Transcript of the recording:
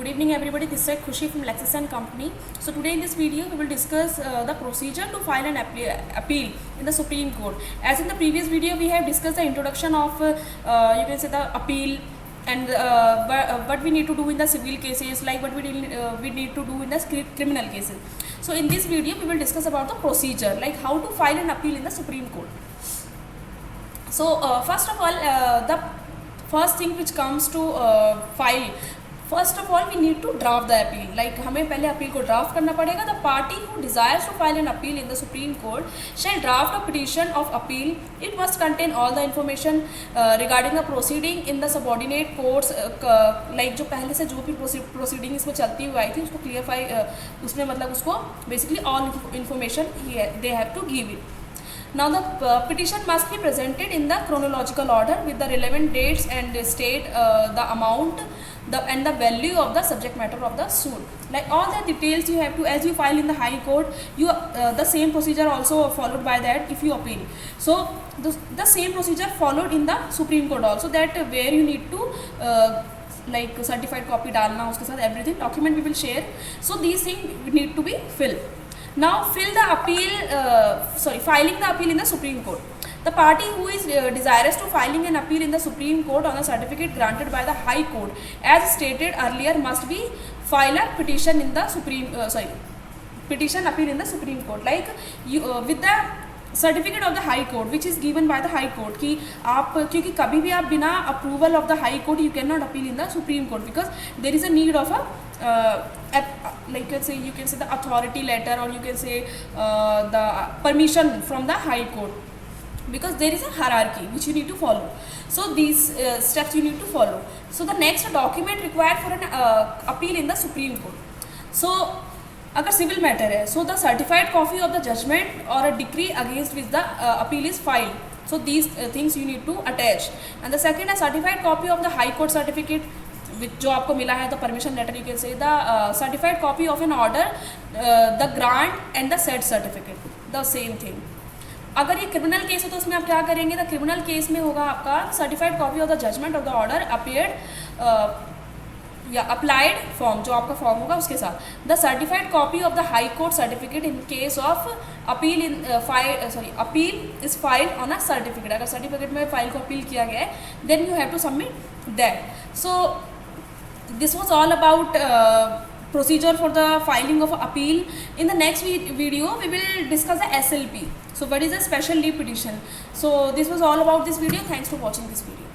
Good evening everybody, this is Khushi from Lexis & Company. So today in this video we will discuss the procedure to file an appeal in the Supreme Court. As in the previous video we have discussed the introduction of you can say the appeal and what we need to do in the civil cases, like what we need to do in the criminal cases. So in this video we will discuss about the procedure, like how to file an appeal in the Supreme Court. So first of all, the first thing which comes to file, first of all we need to draft the appeal. Like हमें पहले appeal को draft करना पड़ेगा. The party who desires to file an appeal in the Supreme Court shall draft a petition of appeal. It must contain all the information regarding the proceeding in the subordinate courts. Like जो पहले से जो भी proceeding इसमें चलती हुई आई थी उसको clarify, उसमें मतलब उसको basically all information they have to give it. Now the petition must be presented in the chronological order with the relevant dates and state the amount and the value of the subject matter of the suit. Like all the details you have to, as you file in the High Court, you the same procedure also followed by that if you appeal. So the same procedure followed in the Supreme Court also, that where you need to like certified copy डालना उसके साथ everything document we will share. So these things need to be filled. Now filing the appeal in the Supreme Court. The party who is desirous to filing an appeal in the Supreme Court on a certificate granted by the High Court, as stated earlier, must be file a petition in the petition appeal in the Supreme Court. Like you with the certificate of the high court which is given by the high court कि आप, क्योंकि कभी भी आप बिना approval of the high court you can not appeal in the supreme court, because there is a need of like you can say the authority letter, or you can say the permission from the high court, because there is a hierarchy which you need to follow. So these steps you need to follow. So the next document required for an appeal in the Supreme Court. So अगर civil matter है, so the certified copy of the judgment or a decree against which the appeal is filed. So these things you need to attach. And the second, a certified copy of the high court certificate जो आपको मिला है, the permission letter, you can say the certified copy of an order, the grant and the said certificate, the same thing. अगर ये criminal case है तो उसमें आप क्या करेंगे, द क्रिमिनल केस में होगा आपका certified copy of the judgment of the order appeared या अप्लाइड फॉर्म, जो आपका फॉर्म होगा उसके साथ the certified copy of the high court certificate in case of appeal appeal is filed on a certificate. अगर सर्टिफिकेट में file को appeal किया गया है, then you have to submit that. So this was all about procedure for the filing of appeal. In the next video we will discuss the SLP. So what is a special leave petition? So this was all about this video. Thanks for watching this video.